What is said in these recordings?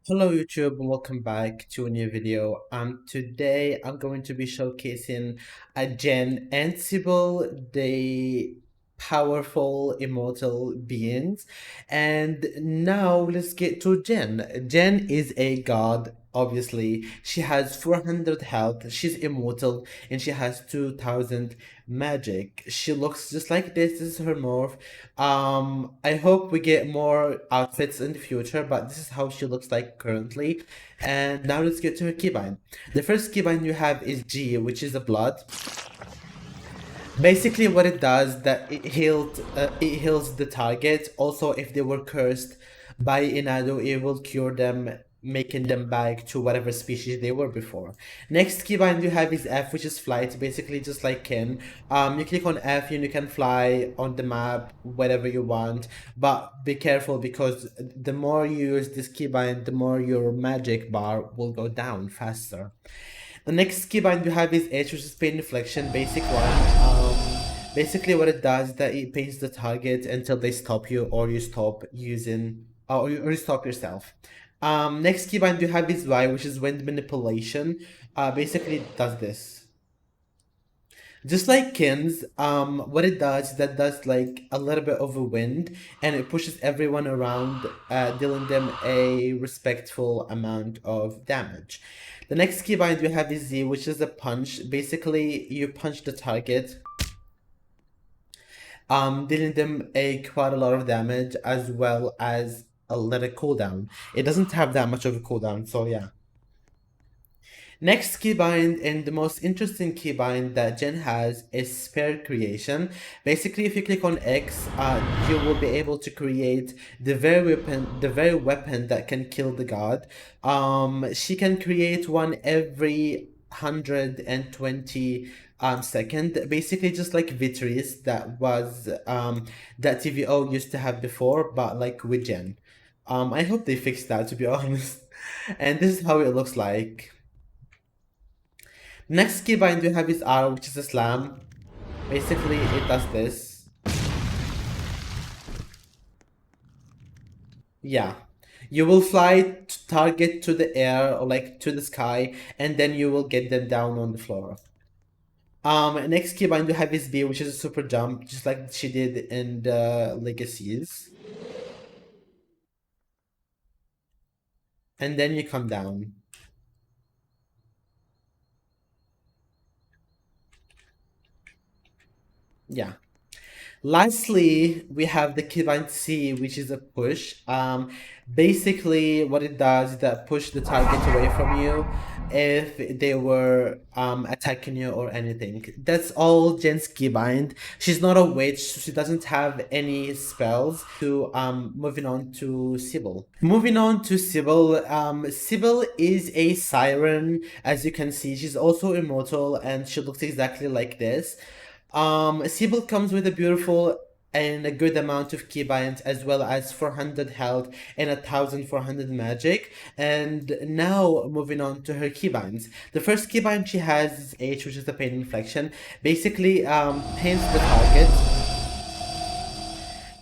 Hello YouTube, welcome back to a new video. Today I'm going to be showcasing Jen and Sybil, the powerful immortal beings. And now let's get to Jen. Jen is a god, obviously. She has 400 health, she's immortal, and she has 2000 magic. She looks just like this is her morph. I hope we get more outfits in the future, but this is how she looks like currently. And now let's get to her keybind. The first keybind you have is G, which is a blood. Basically, what it does that it heals the target. Also, if they were cursed by Inado, it will cure them, making them back to whatever species they were before. Next keybind you have is F, which is flight. Basically, just like Ken. You click on F and you can fly on the map wherever you want. But be careful because the more you use this keybind, the more your magic bar will go down faster. The next keybind you have is H, which is pain deflection, basic one. Basically, what it does is that it paints the target until they stop you, or you stop using, or you stop yourself. Next keybind you have is Y, which is wind manipulation. Basically, it does this. Just like Kin's, what it does is that does like a little bit of a wind, and it pushes everyone around, dealing them a respectful amount of damage. The next keybind we have is Z, which is a punch. Basically, you punch the target, dealing them quite a lot of damage as well as a little cooldown. It doesn't have that much of a cooldown, so yeah. Next keybind, and the most interesting keybind that Jen has, is spare creation. Basically, if you click on X, you will be able to create the very weapon that can kill the god. She can create one every 120 second, basically just like Vitris that was that TVO used to have before, but like with Jen. I hope they fixed that, to be honest. And this is how it looks like. Next keybind we have is R, which is a slam. Basically, it does this. Yeah. You will fly target to the air or like to the sky, and then you will get them down on the floor. Next keybind we have is B, which is a super jump, just like she did in the Legacies. And then you come down. Yeah. Lastly, we have the keybind C, which is a push. Basically, what it does is that push the target away from you if they were attacking you or anything. That's all Jen's keybind. She's not a witch, so she doesn't have any spells. To moving on to Sybil. Moving on to Sybil. Sybil is a siren, as you can see. She's also immortal, and she looks exactly like this. Sybil comes with a beautiful and a good amount of keybinds, as well as 400 health and 1400 magic. And now moving on to her keybinds. The first keybind she has is H, which is the pain inflection. Basically,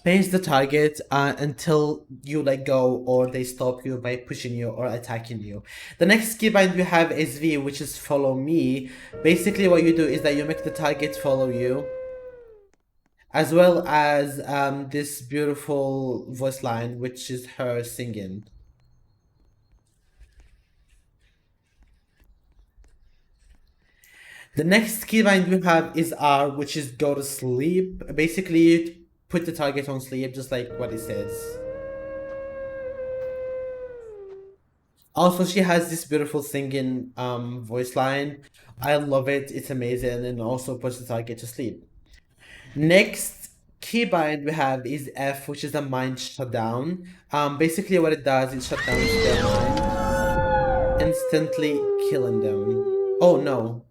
pains the target until you let go or they stop you by pushing you or attacking you. The next keybind we have is V, which is follow me. Basically, what you do is that you make the target follow you, as well as this beautiful voice line, which is her singing. The next keybind we have is R, which is go to sleep. Basically, you put the target on sleep, just like what it says. Also, she has this beautiful singing voice line. I love it. It's amazing, and also puts the target to sleep. Next keybind we have is F, which is a mind shutdown. Basically what it does is shut down their mind, instantly killing them. Oh no.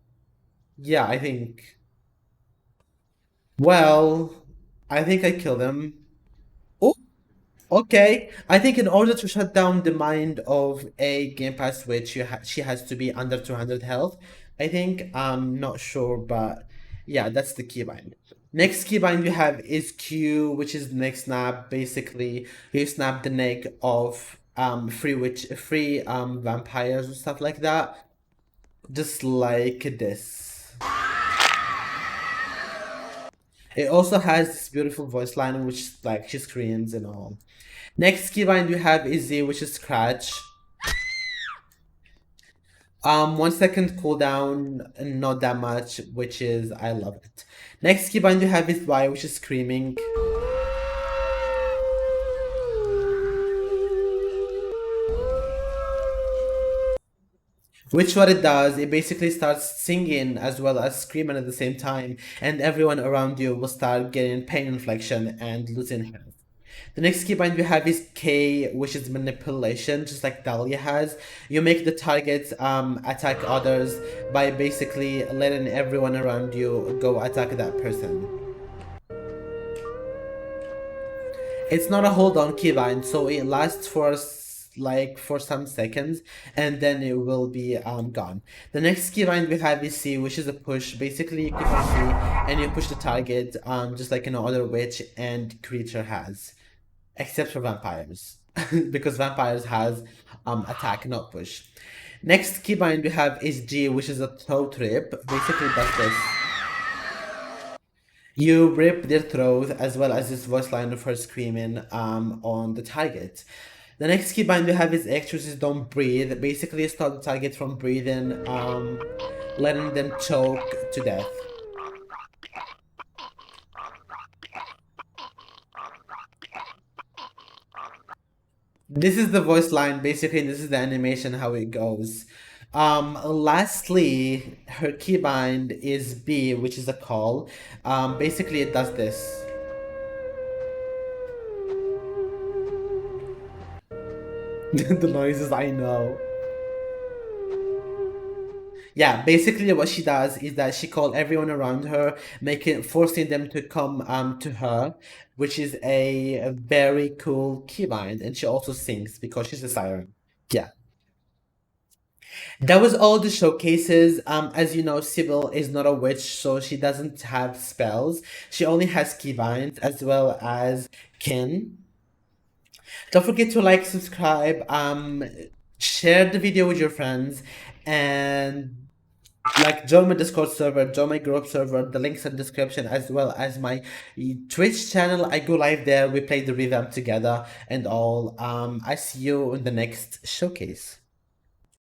Yeah, I think. Well, I think I killed him. Oh, okay. I think in order to shut down the mind of a Game Pass Switch, she has to be under 200 health. I think I'm not sure, but yeah, that's the keybind. Next keybind you have is Q, which is the neck snap. Basically, you snap the neck of free vampires and stuff like that. Just like this. It also has this beautiful voice line which like she screams and all. Next keybind we have is Z, which is scratch. 1 second cooldown, not that much, which is I love it. Next keybind we have is Y, which is screaming. Which what it does, it basically starts singing as well as screaming at the same time, and everyone around you will start getting pain inflection and losing health. The next keybind we have is K, which is manipulation, just like Dahlia has. You make the target attack others by basically letting everyone around you go attack that person. It's not a hold on keybind, so it lasts for like for some seconds and then it will be gone. The next keybind we have is C, which is a push. Basically you click on C and you push the target just like an other witch and creature has. Except for vampires. Because vampires has attack, not push. Next keybind we have is G, which is a throat rip. Basically that's this. You rip their throat as well as this voice line of her screaming on the target. The next keybind we have is X, which is don't breathe. Basically stop the target from breathing, letting them choke to death. This is the voice line, basically this is the animation how it goes. Lastly, her keybind is B, which is a call. Basically it does this. The noises, I know. Yeah, basically what she does is that she calls everyone around her, forcing them to come to her, which is a very cool keybind, and she also sings because she's a siren. Yeah. That was all the showcases. As you know, Sybil is not a witch, so she doesn't have spells. She only has keybinds as well as kin. Don't forget to like, subscribe, share the video with your friends, and like join my Discord server, join my group server. The links in the description as well as my Twitch channel. I go live there. We play the revamp together and all. I see you in the next showcase.